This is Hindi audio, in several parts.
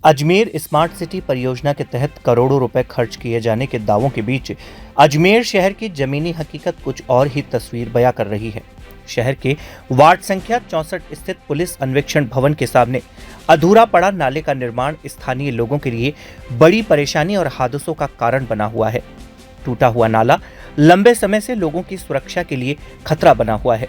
अजमेर स्मार्ट सिटी परियोजना के तहत करोड़ों रुपए खर्च किए जाने के दावों के बीच अजमेर शहर की जमीनी हकीकत कुछ और ही तस्वीर बयां कर रही है। शहर के वार्ड संख्या 64 स्थित पुलिस अन्वेषण भवन के सामने अधूरा पड़ा नाले का निर्माण स्थानीय लोगों के लिए बड़ी परेशानी और हादसों का कारण बना हुआ है। टूटा हुआ नाला लंबे समय से लोगों की सुरक्षा के लिए खतरा बना हुआ है,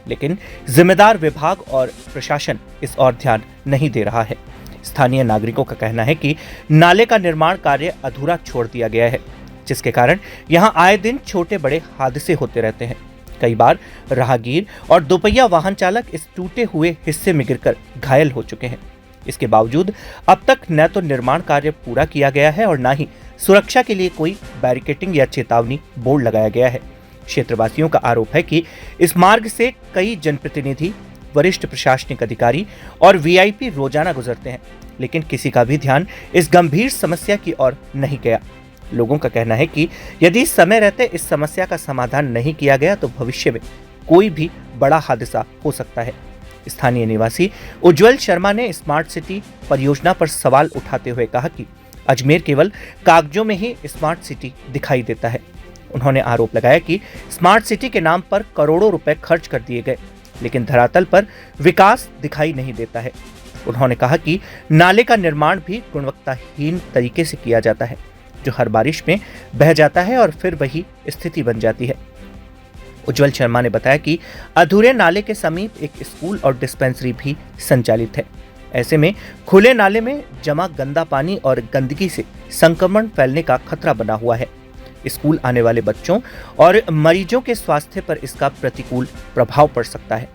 लेकिन जिम्मेदार विभाग और प्रशासन इस ओर ध्यान नहीं दे रहा है। स्थानीय नागरिकों का कहना है कि नाले का निर्माण कार्य अधूरा छोड़ दिया गया है, जिसके कारण यहां आए दिन छोटे बड़े हादसे होते रहते हैं। कई बार राहगीर और दोपहिया वाहन चालक इस टूटे हुए हिस्से में गिरकर घायल हो चुके हैं। इसके बावजूद अब तक न तो निर्माण कार्य पूरा किया गया है और न ही सुरक्षा के लिए कोई बैरिकेडिंग या चेतावनी बोर्ड लगाया गया है। क्षेत्रवासियों का आरोप है कि इस मार्ग से कई जनप्रतिनिधि, वरिष्ठ प्रशासनिक अधिकारी और वीआईपी रोजाना गुजरते हैं, लेकिन किसी का भी ध्यान इस गंभीर समस्या की ओर नहीं गया। लोगों का कहना है कि यदि समय रहते इस समस्या का समाधान नहीं किया गया तो भविष्य में कोई भी बड़ा हादसा हो सकता है। स्थानीय निवासी उज्जवल शर्मा ने स्मार्ट सिटी परियोजना पर सवाल उठाते हुए कहा कि अजमेर केवल कागजों में ही स्मार्ट सिटी दिखाई देता है। उन्होंने आरोप लगाया कि स्मार्ट सिटी के नाम पर करोड़ों रुपए खर्च कर दिए गए, लेकिन धरातल पर विकास दिखाई नहीं देता है। उन्होंने कहा कि नाले का निर्माण भी गुणवत्ताहीन तरीके से किया जाता है, जो हर बारिश में बह जाता है और फिर वही स्थिति बन जाती है। उज्जवल शर्मा ने बताया कि अधूरे नाले के समीप एक स्कूल और डिस्पेंसरी भी संचालित है। ऐसे में खुले नाले में जमा गंदा पानी और गंदगी से संक्रमण फैलने का खतरा बना हुआ है। स्कूल आने वाले बच्चों और मरीजों के स्वास्थ्य पर इसका प्रतिकूल प्रभाव पड़ सकता है।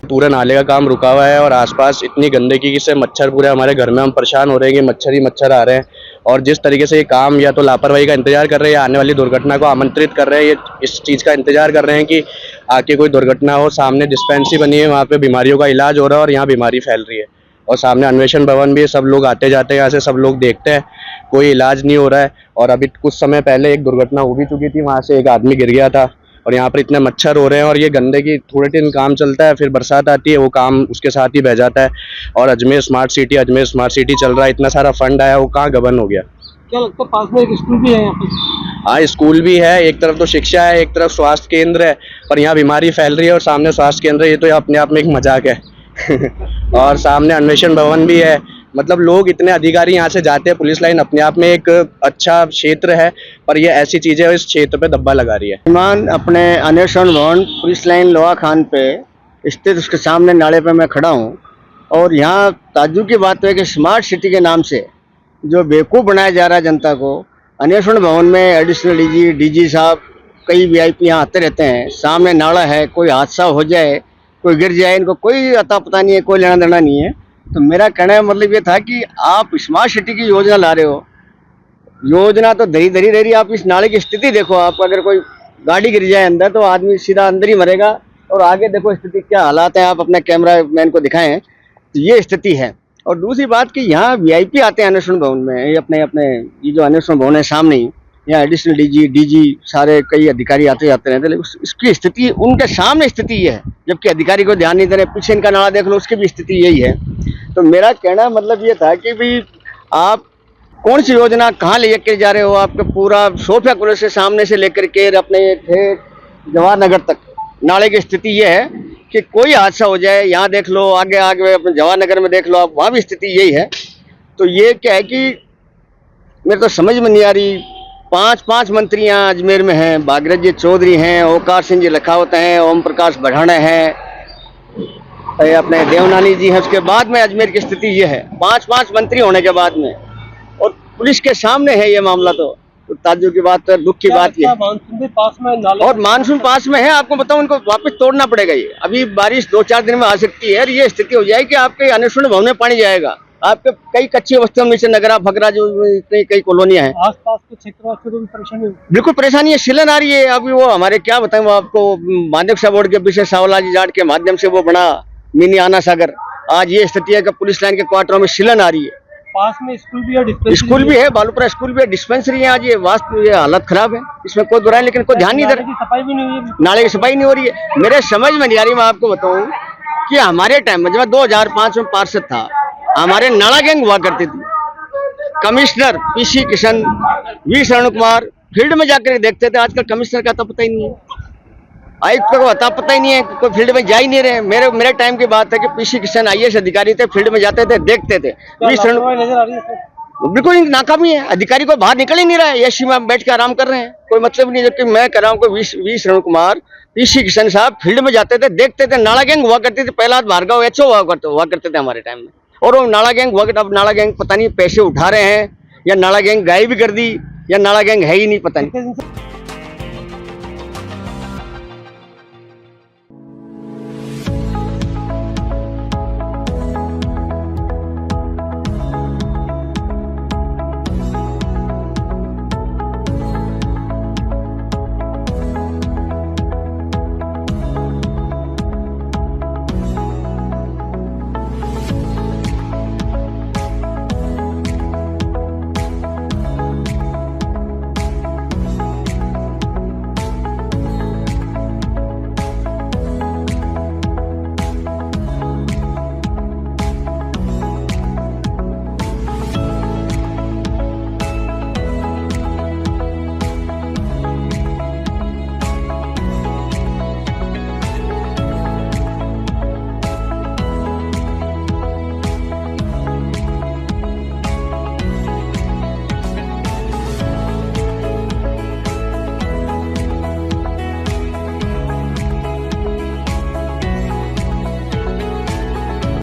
पूरा नाले का काम रुका हुआ है और आसपास इतनी गंदगी से मच्छर पूरे हमारे घर में हम परेशान हो रहे हैं कि मच्छर ही मच्छर आ रहे हैं। और जिस तरीके से ये काम या तो लापरवाही का इंतजार कर रहे हैं या आने वाली दुर्घटना को आमंत्रित कर रहे हैं, ये इस चीज़ का इंतजार कर रहे हैं कि आके कोई दुर्घटना हो। सामने डिस्पेंसरी बनी है, वहाँ पे बीमारियों का इलाज हो रहा है और यहाँ बीमारी फैल रही है। और सामने अन्वेषण भवन भी है, सब लोग आते जाते हैं, यहाँ से सब लोग देखते हैं, कोई इलाज नहीं हो रहा है। और अभी कुछ समय पहले एक दुर्घटना हो भी चुकी थी, वहाँ से एक आदमी गिर गया था। और यहाँ पर इतने मच्छर हो रहे हैं और ये गंदगी थोड़े दिन काम चलता है, फिर बरसात आती है, वो काम उसके साथ ही बह जाता है। और अजमेर स्मार्ट सिटी चल रहा है, इतना सारा फंड आया, वो कहाँ गबन हो गया। क्या लगता है पास में एक स्कूल भी है यहाँ पे? हाँ, स्कूल भी है, एक तरफ तो शिक्षा है, एक तरफ स्वास्थ्य केंद्र है, पर यहाँ बीमारी फैल रही है और सामने स्वास्थ्य केंद्र है, ये तो अपने आप में एक मजाक है। और सामने अन्वेषण भवन भी है। मतलब लोग इतने अधिकारी यहाँ से जाते हैं, पुलिस लाइन अपने आप में एक अच्छा क्षेत्र है, पर ये ऐसी चीजें इस क्षेत्र पे धब्बा लगा रही है। ईमान अपने अन्वेषण भवन पुलिस लाइन लोहा खान पे स्थित उसके सामने नाले पे मैं खड़ा हूँ और यहाँ ताज्जुब की बात है कि स्मार्ट सिटी के नाम से जो बेवकूफ़ बनाया जा रहा है जनता को। अन्वेषण भवन में एडिशनल डीजी साहब, कई वीआईपी यहाँ आते रहते हैं। सामने नाला है, कोई हादसा हो जाए, कोई गिर जाए, इनको कोई अता पता नहीं है, कोई लेना देना नहीं है। तो मेरा कहने का मतलब ये था कि आप स्मार्ट सिटी की योजना ला रहे हो, योजना तो धरी धरी रह रही। आप इस नाले की स्थिति देखो, आप अगर कोई गाड़ी गिर जाए अंदर तो आदमी सीधा अंदर ही मरेगा। और आगे देखो स्थिति क्या हालात है, आप अपने कैमरा मैन को दिखाएं तो ये स्थिति है। और दूसरी बात कि यहाँ वीआईपी आते हैं अन्वेषण भवन में, ये अपने ये जो अन्वेषण भवन है सामने ही, यहाँ एडिशनल डीजी सारे कई अधिकारी आते जाते रहते हैं, लेकिन इसकी स्थिति उनके सामने स्थिति ये है, जबकि अधिकारी को ध्यान नहीं दे रहे। पीछे इनका नाला देख लो, उसकी भी स्थिति यही है। तो मेरा कहना मतलब ये था कि भाई आप कौन सी योजना कहाँ ले कर जा रहे हो। आपके पूरा सोफिया कॉलेज से सामने से लेकर के अपने जवाहर नगर तक नाले की स्थिति ये है कि कोई हादसा हो जाए, यहाँ देख लो, आगे आगे अपने जवाहर नगर में देख लो आप, वहाँ भी स्थिति यही है। तो ये क्या है कि मेरे तो समझ में नहीं आ रही। पांच मंत्री यहाँ अजमेर में हैं, भागीरथ जी चौधरी हैं, ओकार सिंह जी लखावत हैं, ओम प्रकाश बढ़ाना है, अपने देवनानी जी हैं। उसके बाद में अजमेर की स्थिति ये है, पांच मंत्री होने के बाद में, और पुलिस के सामने है ये मामला। तो ताज्जुब की बात है, दुख की बात ये। मानसून भी पास में और मानसून पास में है, आपको बताऊं इनको वापस तोड़ना पड़ेगा। ये अभी बारिश 2-4 दिन में आ सकती है और ये स्थिति हो जाए कि आपके अन्वेषण भवन में पानी जाएगा। आपके कई कच्ची अवस्था में नीचे नगरा फगरा जो कई कॉलोनियां हैं, आसपास के क्षेत्रवासियों को भी परेशानी हो। बिल्कुल परेशानी है, शिलन आ रही है। अभी वो हमारे क्या बताएं, वो आपको माध्यम बोर्ड के पीछे सावला जी जाट के माध्यम से वो बना मिनी आना सागर, आज ये स्थिति है कि पुलिस लाइन के क्वार्टरों में शिलन आ रही है। पास में स्कूल भी है, स्कूल भी है, बालूपुरा स्कूल भी है, डिस्पेंसरी है। आज ये वास्तव ये हालत खराब है, इसमें कोई बुराई, लेकिन कोई ध्यान नहीं दे रहा। सफाई भी नहीं हुई, नाले की सफाई नहीं हो रही है। मेरे समझ में नहीं आ रही। मैं आपको बताऊं कि हमारे टाइम में जब मैं 2005 में पार्षद था, हमारे नाला गैंग हुआ करती थी। कमिश्नर पीसी किशन, वी शरण कुमार फील्ड में जाकर देखते थे। आजकल कमिश्नर का तो पता ही नहीं है, आयुक्त को पता ही नहीं है, कोई फील्ड में जा ही नहीं रहे। मेरे टाइम की बात है कि पीसी किशन आईएएस अधिकारी थे, फील्ड में जाते थे, देखते थे। क्या वी शरण लापरवाही नजर आ रही है इसमें? बिल्कुल नाकामी है, अधिकारी को बाहर निकल ही नहीं रहा है, एसी में बैठ के आराम कर रहे हैं, कोई मतलब नहीं। जबकि मैं कर रहा हूँ कि वी शरण कुमार, पीसी किशन साहब फील्ड में जाते थे, देखते थे। नाला गैंग हुआ करती थी, पहला भार्गव एचओ हुआ करते थे हमारे टाइम में। और वो नाला गैंग हुआ करता, अब नाला गैंग पता नहीं पैसे उठा रहे हैं या नाला गैंग गायब भी कर दी या नाला गैंग है ही नहीं, पता नहीं। कितने दिन से